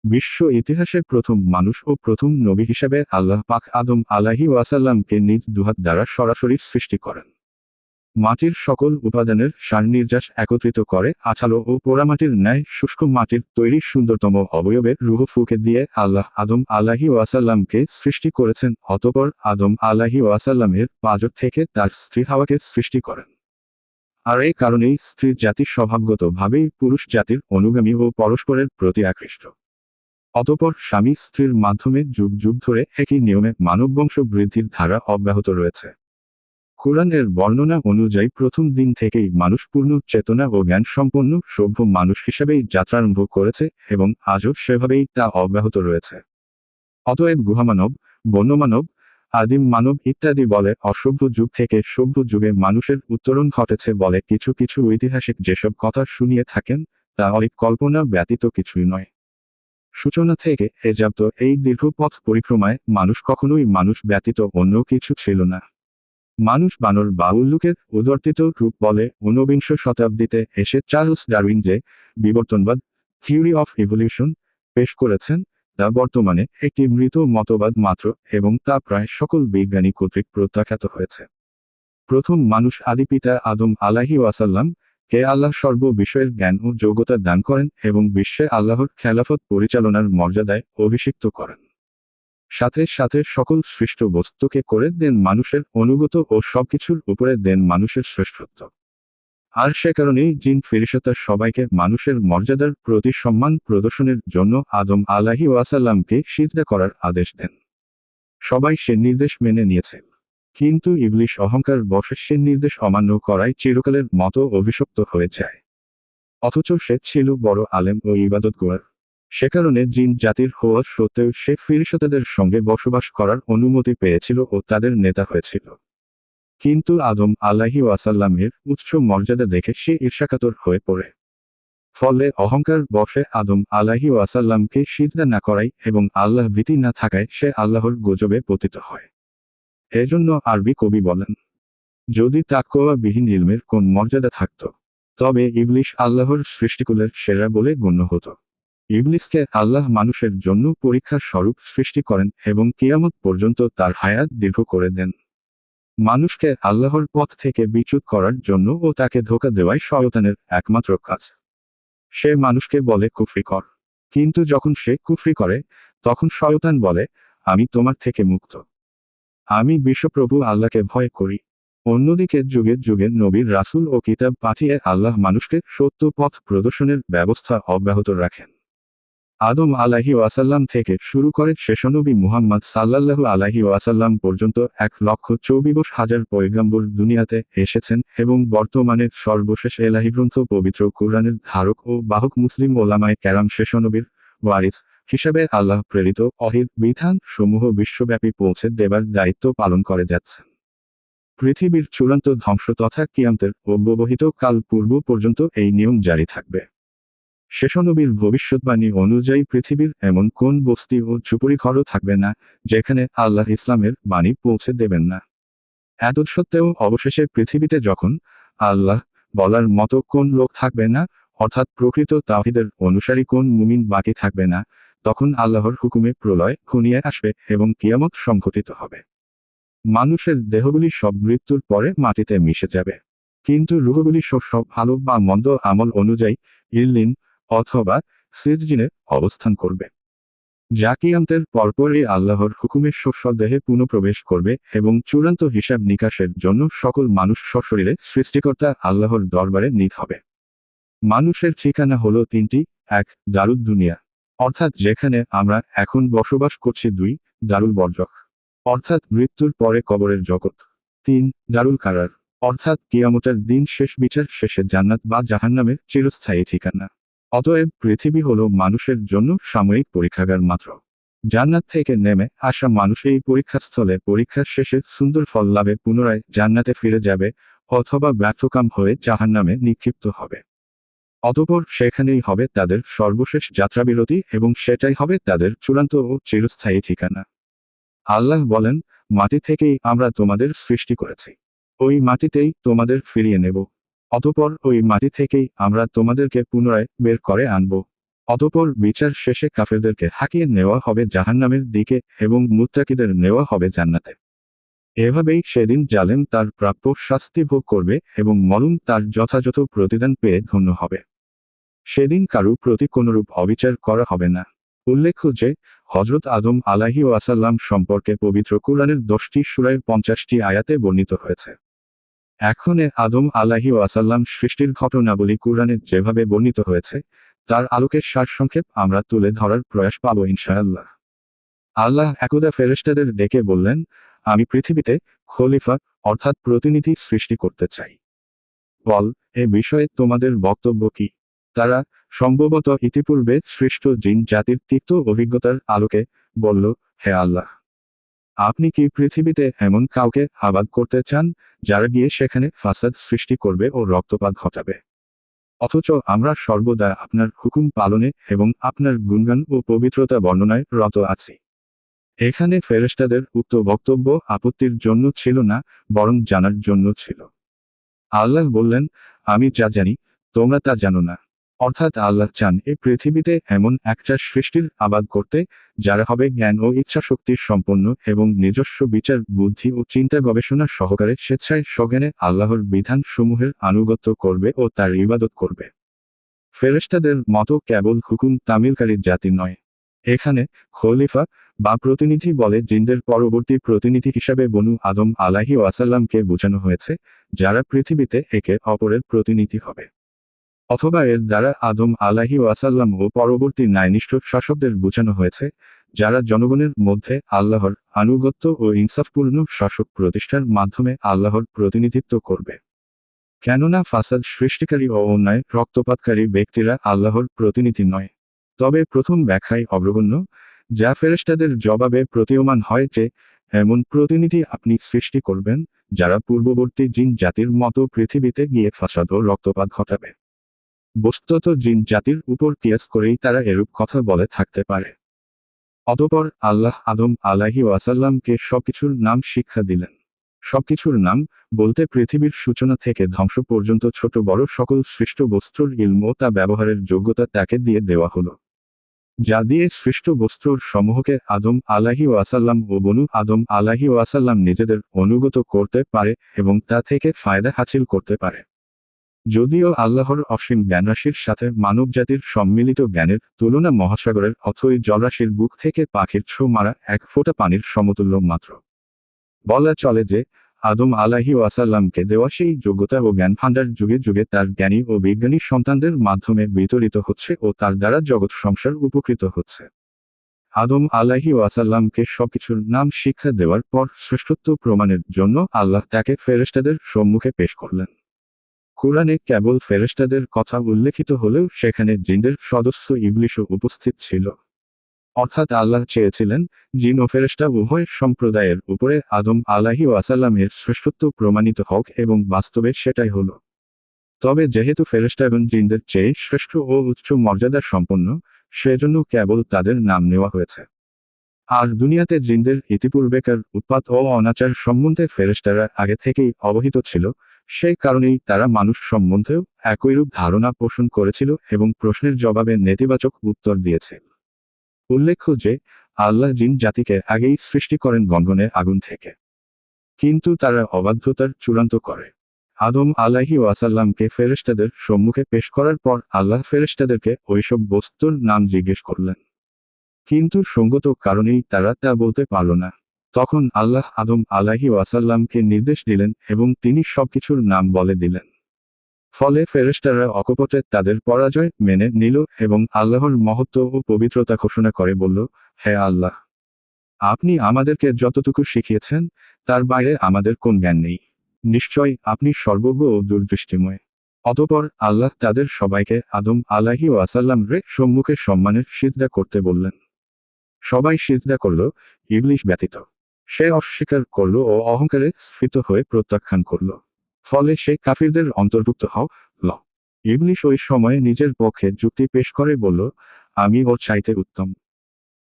বিশ্ব ইতিহাসে প্রথম মানুষ ও প্রথম নবী হিসেবে আল্লাহ পাক আদম আলাইহি ওয়াসাল্লামকে নিজ দুহাত দ্বারা সরাসরি সৃষ্টি করেন। মাটির সকল উপাদানের সার-নির্যাস একত্রিত করে আঠালো ও পোড়ামাটির ন্যায় শুষ্ক মাটির তৈরি সুন্দরতম অবয়বে রূহ ফুঁকে দিয়ে আল্লাহ আদম আলাইহি ওয়াসাল্লামকে সৃষ্টি করেছেন। অতঃপর আদম আলাইহি ওয়াসাল্লামের পাঁজর থেকে তার স্ত্রী হাওয়াকে সৃষ্টি করেন। আর এই কারণেই স্ত্রী জাতি স্বভাবগতভাবেই পুরুষ জাতির অনুগামী ও পরস্পরের প্রতি আকৃষ্ট। অতঃপর স্বামী স্ত্রীর মাধ্যমে যুগ যুগ ধরে একই নিয়মে মানববংশ বৃদ্ধির ধারা অব্যাহত রয়েছে। কুরআনের বর্ণনা অনুযায়ী প্রথম দিন থেকেই মানুষ পূর্ণ চেতনা ও জ্ঞান সম্পন্ন সভ্য মানুষ হিসেবেই যাত্রারম্ভ করেছে এবং আজও সেভাবেই তা অব্যাহত রয়েছে। অতএব গুহামানব, বন্যমানব, আদিম মানব ইত্যাদি বলে অসভ্য যুগ থেকে সভ্য যুগে মানুষের উত্তরণ ঘটেছে বলে কিছু কিছু ঐতিহাসিক যেসব কথা শুনিয়ে থাকেন তা অলীক কল্পনা ব্যতীত কিছুই নয়। সূচনা থেকে এ যাবত এই দীর্ঘ পথ পরিক্রমায় মানুষ কখনোই মানুষ ব্যতীত অন্য কিছু ছিল না। মানুষ বানর বা উল্লুকের উদ্বর্তিত রূপ বলে ঊনবিংশ শতাব্দীতে এসে চার্লস ডারউইন যে বিবর্তনবাদ থিওরি অফ ইভলিউশন পেশ করেছেন তা বর্তমানে একটি মৃত মতবাদ মাত্র এবং তা প্রায় সকল বিজ্ঞানী কর্তৃক প্রত্যাখ্যাত হয়েছে। প্রথম মানুষ আদিপিতা আদম আলাইহি ওয়াসাল্লাম কে আল্লাহ সর্ব বিষয়ের জ্ঞান ও যোগ্যতা দান করেন এবং বিশ্বে আল্লাহর খেলাফত পরিচালনার মর্যাদায় অভিষিক্ত করেন। সাথে সাথে সকল সৃষ্ট বস্তুকে করে দেন মানুষের অনুগত ও সবকিছুর উপরে দেন মানুষের শ্রেষ্ঠত্ব। আর সে কারণেই জিন ফেরেশতা সবাইকে মানুষের মর্যাদার প্রতি সম্মান প্রদর্শনের জন্য আদম আলাইহি ওয়াসাল্লামকে সিজদা করার আদেশ দেন। সবাই সে নির্দেশ মেনে নিয়েছে, কিন্তু ইবলিশ অহংকার বশে সে নির্দেশ অমান্য করায় চিরকালের মতো অভিশপ্ত হয়ে যায়। অথচ সে ছিল বড় আলেম ও ইবাদতগুয়ার। সে কারণে জিন জাতির হওয়া সত্ত্বেও সে ফেরেশতাদের সঙ্গে বসবাস করার অনুমতি পেয়েছিল ও তাদের নেতা হয়েছিল। কিন্তু আদম আলাইহি ওয়াসাল্লামের উচ্চ মর্যাদা দেখে সে ঈর্ষাকাতর হয়ে পড়ে। ফলে অহংকার বশে আদম আলাইহি ওয়াসাল্লামকে সিজদা না করায় এবং আল্লাহ ভীতি না থাকায় সে আল্লাহর গজবে পতিত হয়। এজন্য আরবি কবি বলেন, যদি তাকওয়াবিহীন ইলমের কোন মর্যাদা থাকত, তবে ইবলিশ আল্লাহর সৃষ্টিকুলের সেরা বলে গণ্য হতো। ইবলিসকে আল্লাহ মানুষের জন্য পরীক্ষার স্বরূপ সৃষ্টি করেন এবং কিয়ামত পর্যন্ত তার হায়াত দীর্ঘ করে দেন। মানুষকে আল্লাহর পথ থেকে বিচ্যুত করার জন্য ও তাকে ধোঁকা দেওয়াই শয়তানের একমাত্র কাজ। সে মানুষকে বলে কুফরি কর, কিন্তু যখন সে কুফরি করে তখন শয়তান বলে, আমি তোমার থেকে মুক্ত, আমি বিশ্বপ্রভু আল্লাহকে ভয় করি। অন্যদিকে যুগে যুগে নবীর রাসূল ও কিতাব পাঠিয়ে আল্লাহ মানুষকে সত্য পথ প্রদর্শনের ব্যবস্থা অব্যাহত রাখেন। আদম আলাইহি ওয়াসাল্লাম থেকে শুরু করে শেষনবী মুহাম্মদ সাল্লাল্লাহু আলাইহি ওয়াসাল্লাম পর্যন্ত 1,24,000 পয়গম্বর দুনিয়াতে এসেছেন এবং বর্তমানে সর্বশেষ এলাহি গ্রন্থ পবিত্র কুরআনের ধারক ও বাহক মুসলিম ওলামায়ে কেরাম শেষনবীর ওয়ারিস হিসেবে আল্লাহ প্রেরিত অহির বিধান সমূহ বিশ্বব্যাপী পৌঁছে দেবার দায়িত্ব পালন করে যাচ্ছেন। পৃথিবীর চূড়ান্ত ধ্বংস তথা কিয়ামতের অব্যবহিত কাল পূর্ব পর্যন্ত এই নিয়ম জারি থাকবে। শেষনবীর ভবিষ্যৎবাণী অনুযায়ী পৃথিবীর এমন কোন বস্তি ও ঝুপড়িঘরও থাকবে না যেখানে আল্লাহ ইসলামের বাণী পৌঁছে দেবেন না। এতৎসত্ত্বেও অবশেষে পৃথিবীতে যখন আল্লাহ বলার মতো কোন লোক থাকবে না, অর্থাৎ প্রকৃত তাওহীদের অনুসারী কোন মুমিন বাকি থাকবে না, তখন আল্লাহর হুকুমে প্রলয় ঘনিয়ে আসবে এবং কিয়ামত সংঘটিত হবে। মানুষের দেহগুলি সব মৃত্যুর পরে মাটিতে মিশে যাবে, কিন্তু রূহগুলি সব ভালো বা মন্দ আমল অনুযায়ী ইল্লিন অথবা সিজজিনে অবস্থান করবে, যা কিয়ামতের পরপরই আল্লাহর হুকুমে দেহে পুনঃপ্রবেশ করবে এবং চূড়ান্ত হিসাব নিকাশের জন্য সকল মানুষ সশরীরে সৃষ্টিকর্তা আল্লাহর দরবারে নীত হবে। মানুষের ঠিকানা হলো তিনটি: 1. দারুদ দুনিয়া, অর্থাৎ যেখানে আমরা এখন বসবাস করছি। 2. দারুল বরজখ, অর্থাৎ মৃত্যুর পরে কবরের জগৎ। 3. দারুল কারার, অর্থাৎ কিয়ামতের দিন শেষ বিচার শেষে জান্নাত বা জাহান্নামের চিরস্থায়ী ঠিকানা। অতএব পৃথিবী হলো মানুষের জন্য সাময়িক পরীক্ষাগার মাত্র। জান্নাত থেকে নেমে আসা মানুষ এই পরীক্ষাস্থলে পরীক্ষার শেষে সুন্দর ফল লাভে পুনরায় জান্নাতে ফিরে যাবে অথবা ব্যর্থকাম হয়ে জাহান্নামে নিক্ষিপ্ত হবে। অতঃপর সেখানেই হবে তাদের সর্বশেষ যাত্রাবিরতি এবং সেটাই হবে তাদের চূড়ান্ত ও চিরস্থায়ী ঠিকানা। আল্লাহ বলেন, মাটি থেকেই আমরা তোমাদের সৃষ্টি করেছি, ওই মাটিতেই তোমাদের ফিরিয়ে নেব। অতঃপর ওই মাটি থেকেই আমরা তোমাদেরকে পুনরায় বের করে আনব। অতঃপর বিচার শেষে কাফেরদেরকে হাঁকিয়ে নেওয়া হবে জাহান্নামের দিকে এবং মুত্তাকিদের নেওয়া হবে জান্নাতে। এভাবেই সেদিন জালেম তার প্রাপ্য শাস্তি ভোগ করবে এবং মলুম তার যথাযথ প্রতিদান পেয়ে ধন্য হবে। সেদিন কারু প্রতি কোনরূপ অবিচার করা হবে না। উল্লেখ্য যে হযরত আদম আলাইহি ওয়াসাল্লাম সম্পর্কে পবিত্র কুরআনের 10টি সূরায় 50টি আয়াতে বর্ণিত হয়েছে। এখন আদম আলাইহি ওয়াসাল্লাম সৃষ্টির ঘটনাবলী কুরআনে যেভাবে বর্ণিত হয়েছে তার আলোকে সারসংক্ষেপ আমরা তুলে ধরার প্রয়াস পাব ইনশাআল্লাহ। আল্লাহ একদা ফেরেশতাদের ডেকে বললেন, আমি পৃথিবীতে খলিফা অর্থাৎ প্রতিনিধি সৃষ্টি করতে চাই। বল, এ বিষয়ে তোমাদের বক্তব্য কি? তারা সম্ভবত ইতিপূর্বে সৃষ্ট জিন জাতির তিক্ত অভিজ্ঞতার আলোকে বলল, হে আল্লাহ, আপনি কি পৃথিবীতে এমন কাউকে আবাদ করতে চান যারা গিয়ে সেখানে ফাসাদ সৃষ্টি করবে ও রক্তপাত ঘটাবে? অথচ আমরা সর্বদা আপনার হুকুম পালনে এবং আপনার গুণগান ও পবিত্রতা বর্ণনায় রত আছি। এখানে ফেরেশতাদের উক্ত বক্তব্য আপত্তির জন্য ছিল না, বরং জানার জন্য ছিল। আল্লাহ বললেন, আমি যা জানি তোমরা তা জানো না। অর্থাৎ আল্লাহ চান এ পৃথিবীতে এমন একটা সৃষ্টির আবাদ করতে যারা হবে জ্ঞান ও ইচ্ছাশক্তির সম্পন্ন এবং নিজস্ব বিচার বুদ্ধি ও চিন্তা গবেষণা সহকারে স্বেচ্ছায় সজ্ঞানে আল্লাহর বিধান সমূহের আনুগত্য করবে ও তার ইবাদত করবে। ফেরেশতাদের মতো কেবল হুকুম তামিলকারী জাতি নয়। এখানে খলিফা বা প্রতিনিধি বলে জিনদের পরবর্তী প্রতিনিধি হিসাবে বনু আদম আলাইহি ওয়াসাল্লামকে বোঝানো হয়েছে, যারা পৃথিবীতে একে অপরের প্রতিনিধি হবে। অথবা এর দ্বারা আদম আলাইহি ওয়াসাল্লাম ও পরবর্তী ন্যায়নিষ্ঠ শাসকদের বোঝানো হয়েছে, যারা জনগণের মধ্যে আল্লাহর আনুগত্য ও ইনসাফপূর্ণ শাসক প্রতিষ্ঠার মাধ্যমে আল্লাহর প্রতিনিধিত্ব করবে। কেননা ফাসাদ সৃষ্টিকারী ও অন্যায় রক্তপাতকারী ব্যক্তিরা আল্লাহর প্রতিনিধি নয়। তবে প্রথম ব্যাখ্যায় অগ্রগণ্য, যা ফেরেশতাদের জবাবে প্রতীয়মান হয় যে এমন প্রতিনিধি আপনি সৃষ্টি করবেন যারা পূর্ববর্তী জিন জাতির মতো পৃথিবীতে গিয়ে ফাসাদ ও রক্তপাত ঘটাবে। বস্তুত জিন জাতির উপর কিয়াস করেই তারা এরূপ কথা বলে থাকতে পারে। অতঃপর আল্লাহ আদম আলাইহি ওয়াসাল্লামকে সবকিছুর নাম শিক্ষা দিলেন। সবকিছুর নাম বলতে পৃথিবীর সূচনা থেকে ধ্বংস পর্যন্ত ছোট বড় সকল সৃষ্ট বস্তুর ইলম ও তা ব্যবহারের যোগ্যতা তাকে দিয়ে দেওয়া হলো। যা দিয়ে সৃষ্ট বস্তুর সমূহকে আদম আলাইহি ওয়াসাল্লাম ও বনু আদম আলাইহি ওয়াসাল্লাম নিজেদের অনুগত করতে পারে এবং তা থেকে ফায়দা হাসিল করতে পারে। যদিও আল্লাহর অসীম জ্ঞানরাশির সাথে মানবজাতির সম্মিলিত জ্ঞানের তুলনা মহাসাগরের অথই জলরাশির বুক থেকে পাখির ছো মারা এক ফোঁটা পানির সমতুল্য মাত্র। বলা চলে যে আদম আলাইহি ওয়াসাল্লামকে দেওয়া সেই যোগ্যতা ও জ্ঞান ভাণ্ডার যুগে যুগে তার জ্ঞানী ও বিজ্ঞানী সন্তানদের মাধ্যমে বিতরিত হচ্ছে ও তার দ্বারা জগৎ সংসার উপকৃত হচ্ছে। আদম আলাইহি ওয়াসাল্লামকে সবকিছুর নাম শিক্ষা দেওয়ার পর শ্রেষ্ঠত্ব প্রমাণের জন্য আল্লাহ তাকে ফেরেশতাদের সম্মুখে পেশ করলেন। কুরআনে কেবল ফেরেশতাদের কথা উল্লেখিত হলেও সেখানে জিনদের সদস্য ইবলীসও উপস্থিত ছিল। অর্থাৎ আল্লাহ চেয়েছিলেন জিন ও ফেরেশতা উভয় সম্প্রদায়ের উপরে আদম আলাইহি ওয়াসাল্লামের শ্রেষ্ঠত্ব প্রমাণিত হোক এবং বাস্তবে সেটাই হলো। তবে যেহেতু ফেরেশতাগণ জিনদের চেয়ে শ্রেষ্ঠ ও উচ্চ মর্যাদা সম্পন্ন, সেজন্য কেবল তাদের নাম নেওয়া হয়েছে। আর দুনিয়াতে জিনদের ইতিপূর্বেকার উৎপাত ও অনাচার সম্বন্ধে ফেরেশতারা আগে থেকেই অবহিত ছিল, সেই কারণেই তারা মানুষ সম্বন্ধেও একইরূপ ধারণা পোষণ করেছিল এবং প্রশ্নের জবাবে নেতিবাচক উত্তর দিয়েছে। উল্লেখ্য যে আল্লাহ জিন জাতিকে আগেই সৃষ্টি করেন গণগণে আগুন থেকে, কিন্তু তারা অবাধ্যতার চূড়ান্ত করে। আদম আলাইহি ওয়াসাল্লামকে ফেরেশতাদের সম্মুখে পেশ করার পর আল্লাহ ফেরেশতাদেরকে ওইসব বস্তুর নাম জিজ্ঞেস করলেন, কিন্তু সঙ্গত কারণেই তারা তা বলতে পারল না। তখন আল্লাহ আদম আলাইহি ওয়াসাল্লামকে নির্দেশ দিলেন এবং তিনি সবকিছুর নাম বলে দিলেন। ফলে ফেরেশতারা অকপটে তাদের পরাজয় মেনে নিল এবং আল্লাহর মহত্ব ও পবিত্রতা ঘোষণা করে বলল, হে আল্লাহ, আপনি আমাদেরকে যতটুকু শিখিয়েছেন তার বাইরে আমাদের কোন জ্ঞান নেই। নিশ্চয় আপনি সর্বজ্ঞ ও দূরদৃষ্টিময়। অতঃপর আল্লাহ তাদের সবাইকে আদম আলাইহি ওয়াসাল্লাম রে সম্মুখে সম্মানের সিজদা করতে বললেন। সবাই সিজদা করল, ইবলীস ব্যতীত। সে অস্বীকার করল ও অহংকারে স্ফীত হয়ে প্রত্যাখ্যান করল। ফলে সে কাফিরদের অন্তর্ভুক্ত হল। ইবলীস ওই সময়ে নিজের পক্ষে যুক্তি পেশ করে বলল, আমি ওর চাইতে উত্তম।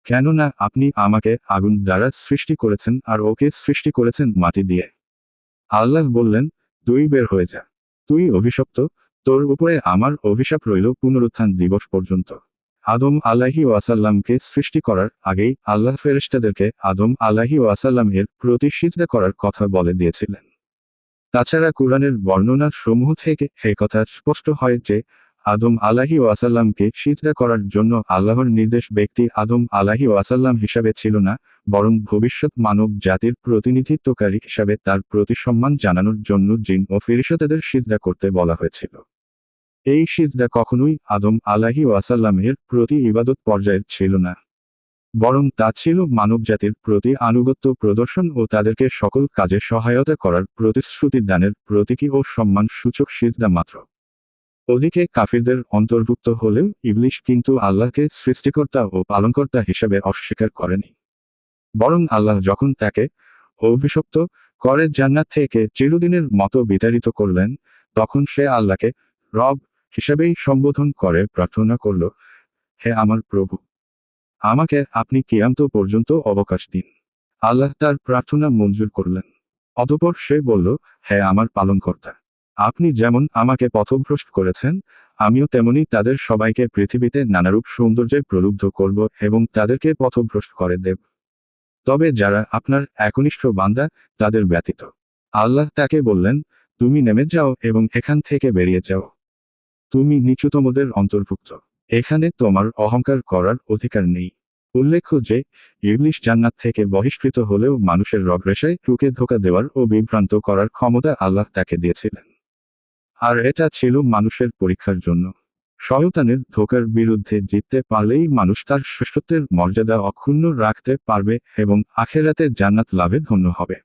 কেননা আপনি আমাকে আগুন দ্বারা সৃষ্টি করেছেন আর ওকে সৃষ্টি করেছেন মাটি দিয়ে। আল্লাহ বললেন, তুই বের হয়ে যা। তুই অভিশপ্ত, তোর উপরে আমার অভিশাপ রইল পুনরুত্থান দিবস পর্যন্ত। আদম আলাইহি ওয়াসাল্লামকে সৃষ্টি করার আগেই আল্লাহ ফেরেশতাদেরকে আদম আলাইহি ওয়াসাল্লাম এর প্রতি সিজদা করার কথা বলে দিয়েছিলেন। তাছাড়া কুরআনের বর্ণনা সমূহ থেকে কথা স্পষ্ট হয় যে আদম আলাইহি ওয়াসাল্লামকে সিজদা করার জন্য আল্লাহর নির্দেশ ব্যক্তি আদম আলাইহি ওয়াসাল্লাম হিসাবে ছিল না, বরং ভবিষ্যৎ মানব জাতির প্রতিনিধিত্বকারী হিসাবে তার প্রতি সম্মান জানানোর জন্য জিন ও ফেরেশতাদের সিজদা করতে বলা হয়েছিল। এই সিজদা কখনোই আদম আলাইহি ওয়াসাল্লামের প্রতি ইবাদত পর্যায়ের ছিল না, বরং তা ছিল মানবজাতির প্রতি আনুগত্য প্রদর্শন ও তাদেরকে সকল কাজে সহায়তা করার প্রতিশ্রুতি দানের প্রতীকী ও সম্মান সূচক সিজদা মাত্র। ওদিকে কাফিরদের অন্তর্ভুক্ত হলেও ইবলিশ কিন্তু আল্লাহকে সৃষ্টিকর্তা ও পালনকর্তা হিসেবে অস্বীকার করেনি, বরং আল্লাহ যখন তাকে অভিশপ্ত করে জান্নাত থেকে চিরদিনের মতো বিতাড়িত করলেন, তখন সে আল্লাহকে রব হিসেবেই সম্বোধন করে প্রার্থনা করল, হে আমার প্রভু, আমাকে আপনি কিয়ামত পর্যন্ত অবকাশ দিন। আল্লাহ তার প্রার্থনা মঞ্জুর করলেন। অতঃপর সে বলল, হে আমার পালনকর্তা, আপনি যেমন আমাকে পথভ্রষ্ট করেছেন, আমিও তেমনি তাদের সবাইকে পৃথিবীতে নানারূপ সৌন্দর্যে প্রলুব্ধ করব এবং তাদেরকে পথভ্রষ্ট করে দেব। তবে যারা আপনার একনিষ্ঠ বান্দা, তাদের ব্যতীত। আল্লাহ তাকে বললেন, তুমি নেমে যাও এবং এখান থেকে বেরিয়ে যাও। তুমি নিচুতমদের অন্তর্ভুক্ত। এখানে তোমার অহংকার করার অধিকার নেই। উল্লেখ্য যে ইবলিশ জান্নাত থেকে বহিষ্কৃত হলেও মানুষের রগরেশায় টুকে ধোঁকা দেওয়ার ও বিভ্রান্ত করার ক্ষমতা আল্লাহ তাকে দিয়েছিলেন। আর এটা ছিল মানুষের পরীক্ষার জন্য। শয়তানের ধোঁকার বিরুদ্ধে জিততে পারলেই মানুষ তার শ্রেষ্ঠত্বের মর্যাদা অক্ষুণ্ণ রাখতে পারবে এবং আখেরাতে জান্নাত লাভে ধন্য হবে।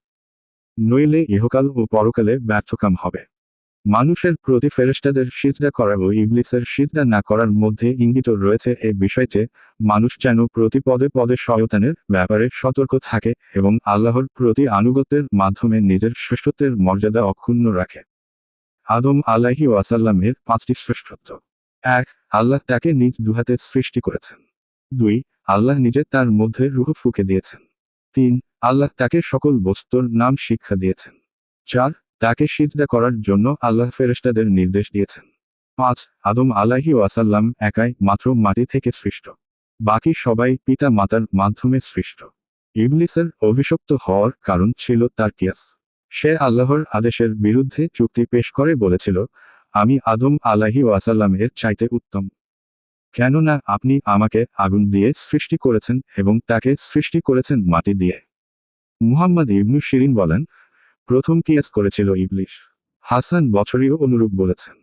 নইলে ইহকাল ও পরকালে ব্যর্থকাম হবে। মানুষের প্রতি ফেরেশতাদের সিজদা করা ও ইবলিসের সিজদা না করার মধ্যে ইঙ্গিত রয়েছে এই বিষয় যে মানুষ যেন প্রতি পদে পদে শয়তানের ব্যাপারে সতর্ক থাকে এবং আল্লাহর প্রতি আনুগত্যের মাধ্যমে নিজের শ্রেষ্ঠত্বের মর্যাদা অক্ষুণ্ণ রাখে। আদম আলাইহি ওয়াসাল্লামের 5টি শ্রেষ্ঠত্ব। 1. আল্লাহ তাকে নিজ দুহাতে সৃষ্টি করেছেন। 2. আল্লাহ নিজে তার মধ্যে রূহ ফুঁকে দিয়েছেন। 3. আল্লাহ তাকে সকল বস্তুর নাম শিক্ষা দিয়েছেন। 4. তাকে সিজদা করার জন্য আল্লাহ ফেরেশতাদের নির্দেশ দিয়েছেন। 5. আদম আলাইহি ওয়াসাল্লাম একাই মাত্র মাটি থেকে সৃষ্ট, বাকি সবাই পিতা মাতার মাধ্যমে সৃষ্ট। ইবলিসের অভিশপ্ত হওয়ার কারণ ছিল তার কিয়াস। সে আল্লাহর আদেশের বিরুদ্ধে চুক্তি পেশ করে বলেছিল, আমি আদম আলাইহি ওয়াসাল্লাম এর চাইতে উত্তম, কেননা আপনি আমাকে আগুন দিয়ে সৃষ্টি করেছেন এবং তাকে সৃষ্টি করেছেন মাটি দিয়ে। মুহাম্মদ ইবনু শিরিন বলেন, প্রথম কিয়াস করেছিল ইবলিশ। হাসান বছরীও অনুরূপ বলেছেন।